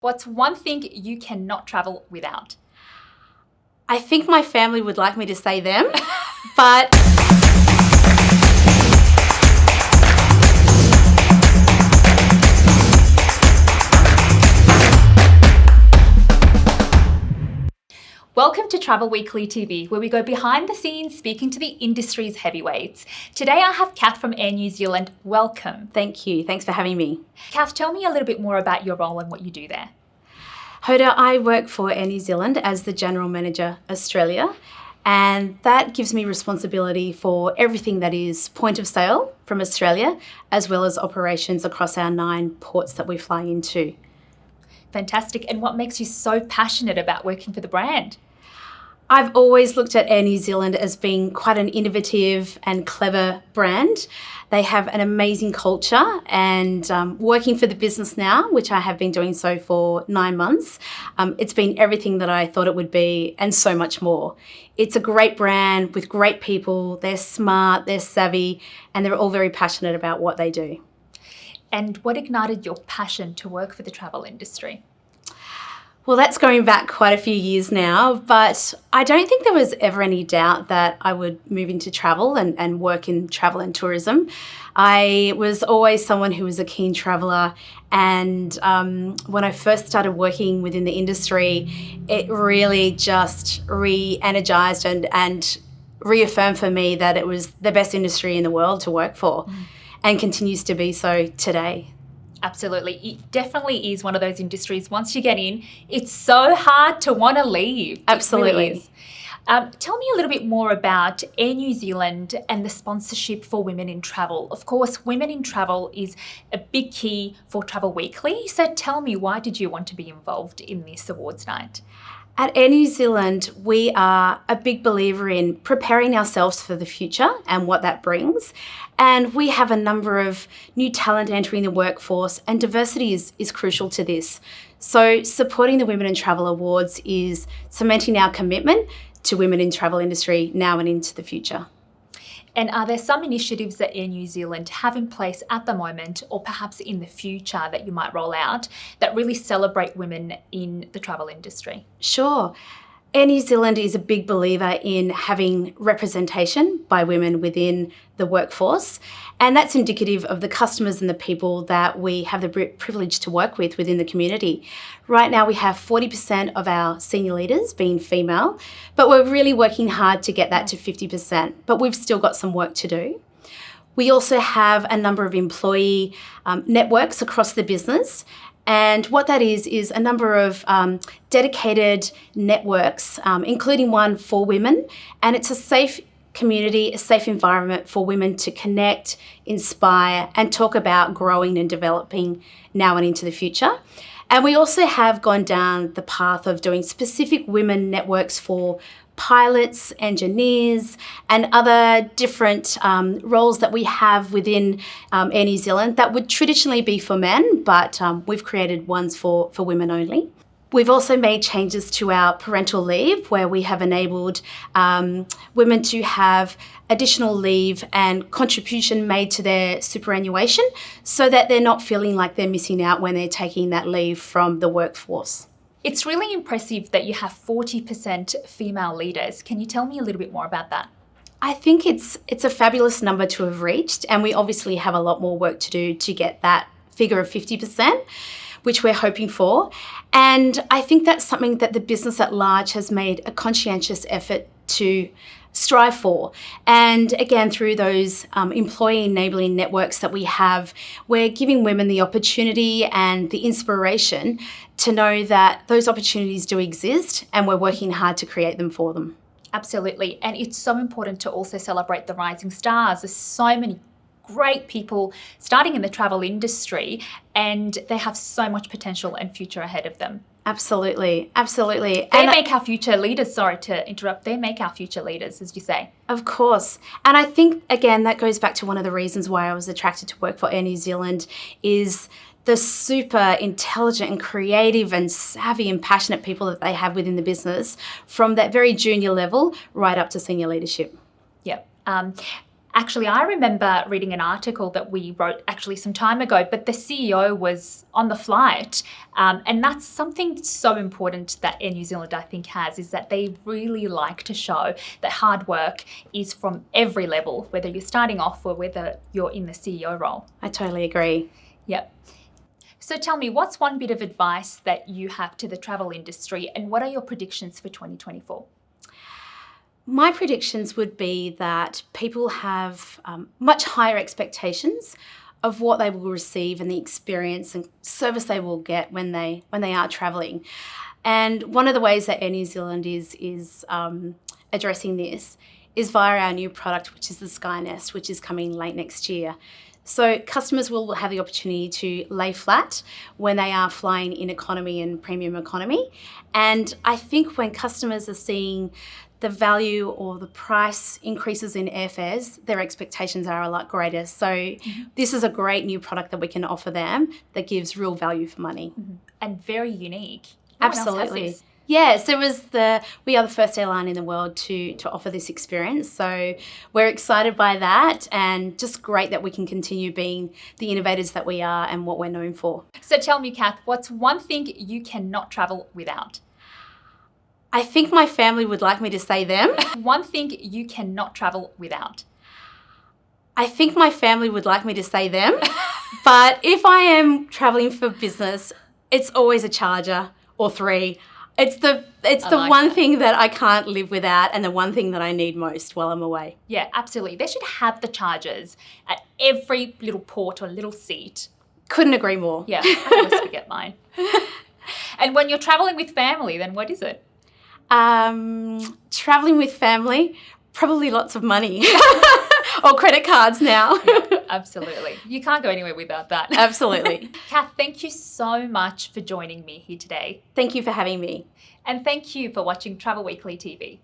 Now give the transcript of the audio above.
What's one thing you cannot travel without? I think my family would like me to say them, but Welcome to Travel Weekly TV, where we go behind the scenes speaking to the industry's heavyweights. Today I have Kath from Air New Zealand. Welcome. thank you. Thanks for having me. Kath, tell me a little bit more about your role and what you do there. Hoda, I work for Air New Zealand as the General Manager Australia, and that gives me responsibility for everything that is point of sale from Australia, as well as operations across our 9 ports that we fly into. Fantastic. And what makes you so passionate about working for the brand? I've always looked at Air New Zealand as being quite an innovative and clever brand. They have an amazing culture, and working for the business now, which I have been doing so for 9 months, it's been everything that I thought it would be and so much more. It's a great brand with great people. They're smart, they're savvy, and they're all very passionate about what they do. And what ignited your passion to work for the travel industry? Well, that's going back quite a few years now, but I don't think there was ever any doubt that I would move into travel and work in travel and tourism. I was always someone who was a keen traveller, and when I first started working within the industry, it really just re-energised and reaffirmed for me that it was the best industry in the world to work for, and continues to be so today. Absolutely. It definitely is one of those industries, once you get in, it's so hard to want to leave. Absolutely. It really is. Tell me a little bit more about Air New Zealand and the sponsorship for women in travel. Of course, women in travel is a big key for Travel Weekly. So tell me, why did you want to be involved in this awards night? At Air New Zealand, we are a big believer in preparing ourselves for the future and what that brings. And we have a number of new talent entering the workforce, and diversity is crucial to this. So supporting the Women in Travel Awards is cementing our commitment to women in travel industry now and into the future. And are there some initiatives that Air New Zealand have in place at the moment, or perhaps in the future, that you might roll out that really celebrate women in the travel industry? Sure. Air New Zealand is a big believer in having representation by women within the workforce, and that's indicative of the customers and the people that we have the privilege to work with within the community. Right now we have 40% of our senior leaders being female, but we're really working hard to get that to 50%, but we've still got some work to do. We also have a number of employee networks across the business. And what that is a number of dedicated networks, including one for women. And it's a safe community, a safe environment for women to connect, inspire, and talk about growing and developing now and into the future. And we also have gone down the path of doing specific women networks for pilots, engineers, and other different roles that we have within Air New Zealand that would traditionally be for men, but we've created ones for women only. We've also made changes to our parental leave, where we have enabled women to have additional leave and contribution made to their superannuation, so that they're not feeling like they're missing out when they're taking that leave from the workforce. It's really impressive that you have 40% female leaders. Can you tell me a little bit more about that? I think it's a fabulous number to have reached, and we obviously have a lot more work to do to get that figure of 50%, which we're hoping for. And I think that's something that the business at large has made a conscientious effort to strive for. And again, through those employee enabling networks that we have, we're giving women the opportunity and the inspiration to know that those opportunities do exist, and we're working hard to create them for them. Absolutely. And it's so important to also celebrate the rising stars. There's so many great people starting in the travel industry, and they have so much potential and future ahead of them. Absolutely, absolutely. They make our future leaders, sorry to interrupt, they make our future leaders, as you say. Of course. And I think, again, that goes back to one of the reasons why I was attracted to work for Air New Zealand is the super intelligent and creative and savvy and passionate people that they have within the business, from that very junior level right up to senior leadership. Yep. Actually, I remember reading an article that we wrote actually some time ago, but the CEO was on the flight. And that's something so important that Air New Zealand, I think, has, is that they really like to show that hard work is from every level, whether you're starting off or whether you're in the CEO role. I totally agree. Yep. So tell me, what's one bit of advice that you have to the travel industry, and what are your predictions for 2024? My predictions would be that people have much higher expectations of what they will receive and the experience and service they will get when they are travelling. And one of the ways that Air New Zealand is addressing this is via our new product, which is the Skynest, which is coming late next year. So customers will have the opportunity to lay flat when they are flying in economy and premium economy. And I think when customers are seeing the value or the price increases in airfares, their expectations are a lot greater. So this is a great new product that we can offer them that gives real value for money. And very unique. No one else has Absolutely. this. Yes, we are the first airline in the world to offer this experience. So we're excited by that, and just great that we can continue being the innovators that we are and what we're known for. So tell me, Kath, what's one thing you cannot travel without? I think my family would like me to say them. One thing you cannot travel without? I think my family would like me to say them. But if I am traveling for business, it's always a charger or 3. It's the like one that. thing that I can't live without, and the one thing that I need most while I'm away. Yeah, absolutely. They should have the chargers at every little port or little seat. Couldn't agree more. Yeah, I always forget mine. And when you're traveling with family, then what is it? Traveling with family, probably lots of money. Or credit cards now. Absolutely. You can't go anywhere without that. Absolutely. Kath, thank you so much for joining me here today. Thank you for having me. And thank you for watching Travel Weekly TV.